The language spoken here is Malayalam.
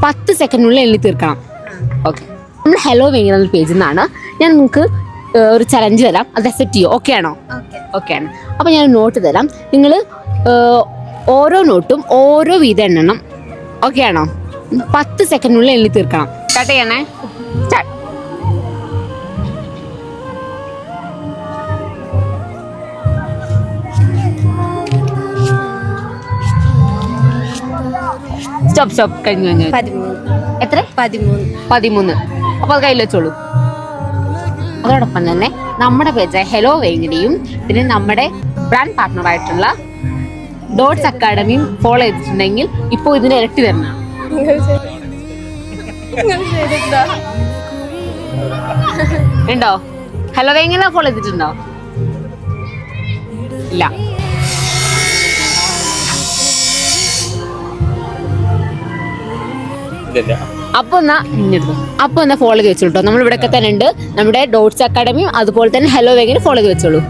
10 സെക്കൻഡിനുള്ളിൽ എണ്ണി തീർക്കണം. ഓക്കെ, നമ്മൾ ഹലോ വേഗം പേജിൽ നിന്നാണ് ഞാൻ നിങ്ങൾക്ക് ഒരു ചലഞ്ച് തരാം. അത് അക്സെപ്റ്റ് ചെയ്യോ? ഓക്കെ ആണോ? ഓക്കെ ആണ്. അപ്പോൾ ഞാൻ നോട്ട് തരാം. നിങ്ങൾ ഓരോ നോട്ടും ഓരോ വീതം എണ്ണണം. ഓക്കെ ആണോ? 10 സെക്കൻഡിനുള്ളിൽ എണ്ണി തീർക്കണം. സ്റ്റാർട്ട് ചെയ്യണേ. സ്റ്റോപ്പ് കഴിഞ്ഞു. എത്ര? 13. അപ്പോൾ അത് കയ്യിൽ വെച്ചോളൂ. അതോടൊപ്പം തന്നെ നമ്മുടെ പേജ് ഹലോ വേങ്ങടിയും പിന്നെ നമ്മുടെ ബ്രാൻഡ് പാർട്ട്ണറായിട്ടുള്ള ഡോട്ട്സ് അക്കാഡമിയും ഫോളോ ചെയ്തിട്ടുണ്ടെങ്കിൽ ഇപ്പോൾ ഇതിന് ഇരട്ടി തരണം. ഉണ്ടോ? ഹലോ വേങ്ങന ഫോളോ ചെയ്തിട്ടുണ്ടോ? ഇല്ല. അപ്പൊ എന്നാ ഫോളോ ചെയ്ത് വെച്ചോളൂ. നമ്മൾ ഇവിടെ തന്നെ ഉണ്ട് നമ്മുടെ ഡോട്ട്സ് അക്കാഡമിയും അതുപോലെ തന്നെ ഹലോ വേഗം ഫോളോ ചെയ്ത് വെച്ചോളൂ.